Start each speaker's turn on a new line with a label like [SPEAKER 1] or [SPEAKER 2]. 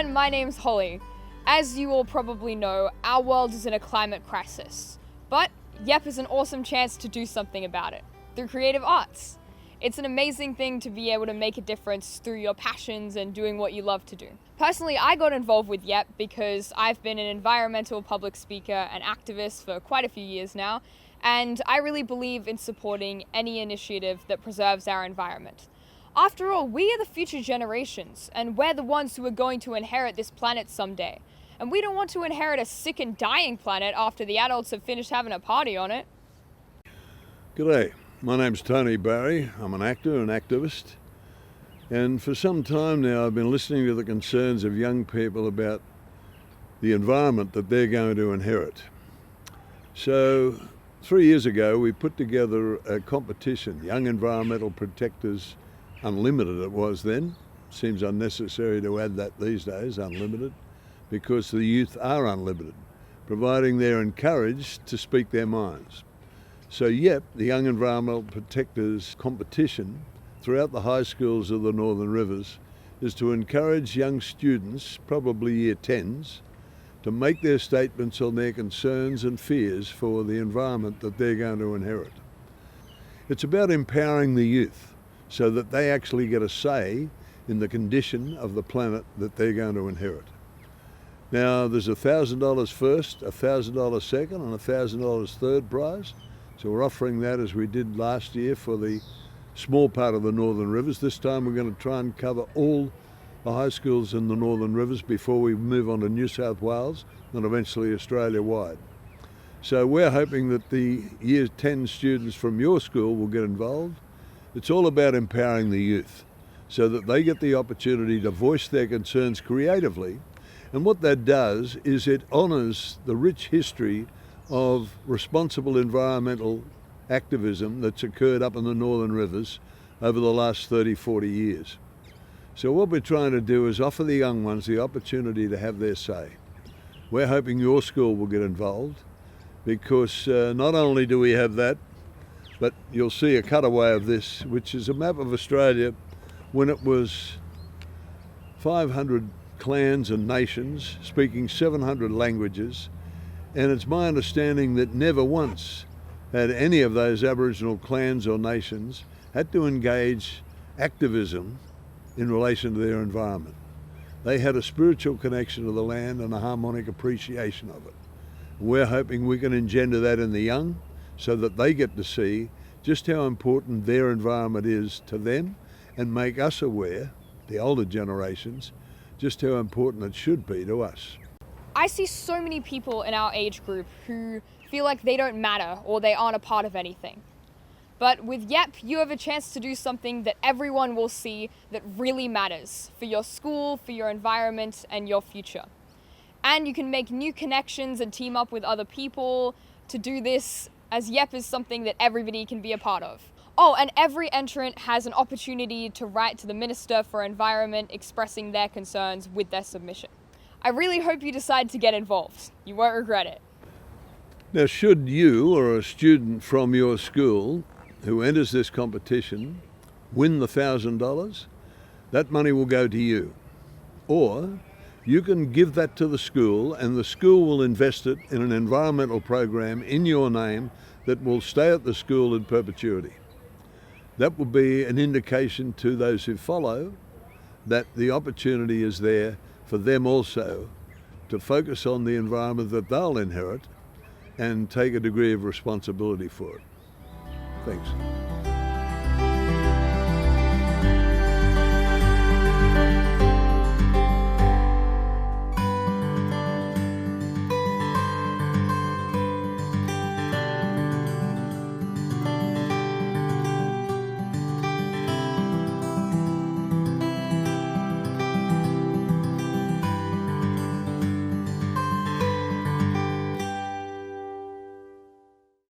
[SPEAKER 1] everyone, my name's Holly. As you all probably know, our world is in a climate crisis. But YEP is an awesome chance to do something about it, through creative arts. It's an amazing thing to be able to make a difference through your passions and doing what you love to do. Personally, I got involved with YEP because I've been an environmental public speaker and activist for quite a few years now, and I really believe in supporting any initiative that preserves our environment. After all, we are the future generations, and we're the ones who are going to inherit this planet someday. And we don't want to inherit a sick and dying planet after the adults have finished having a party on it.
[SPEAKER 2] G'day, my name's Tony Barry. I'm an actor and activist. And for some time now I've been listening to the concerns of young people about the environment that they're going to inherit. So 3 years ago we put together a competition, Young Environmental Protectors Unlimited it was then. Seems unnecessary to add that these days, unlimited, because the youth are unlimited, providing they're encouraged to speak their minds. So YEP, the Young Environmental Protectors competition throughout the high schools of the Northern Rivers, is to encourage young students, probably year 10s, to make their statements on their concerns and fears for the environment that they're going to inherit. It's about empowering the youth so that they actually get a say in the condition of the planet that they're going to inherit. Now, there's $1,000 first, $1,000 second, and $1,000 third prize. So we're offering that as we did last year for the small part of the Northern Rivers. This time we're going to try and cover all the high schools in the Northern Rivers before we move on to New South Wales and eventually Australia-wide. So we're hoping that the year 10 students from your school will get involved. It's all about empowering the youth so that they get the opportunity to voice their concerns creatively. And what that does is it honours the rich history of responsible environmental activism that's occurred up in the Northern Rivers over the last 30, 40 years. So what we're trying to do is offer the young ones the opportunity to have their say. We're hoping your school will get involved because not only do we have that, but you'll see a cutaway of this, which is a map of Australia when it was 500 clans and nations speaking 700 languages. And it's my understanding that never once had any of those Aboriginal clans or nations had to engage activism in relation to their environment. They had a spiritual connection to the land and a harmonic appreciation of it. We're hoping we can engender that in the young so that they get to see just how important their environment is to them and make us aware, the older generations, just how important it should be to us.
[SPEAKER 1] I see so many people in our age group who feel like they don't matter or they aren't a part of anything. But with YEP, you have a chance to do something that everyone will see that really matters for your school, for your environment, and your future. And you can make new connections and team up with other people to do this, as YEP is something that everybody can be a part of. Oh, and every entrant has an opportunity to write to the Minister for Environment expressing their concerns with their submission. I really hope you decide to get involved. You won't regret it.
[SPEAKER 2] Now, should you or a student from your school who enters this competition win the $1,000, that money will go to you. Or you can give that to the school and the school will invest it in an environmental program in your name that will stay at the school in perpetuity. That will be an indication to those who follow that the opportunity is there for them also to focus on the environment that they'll inherit and take a degree of responsibility for it. Thanks.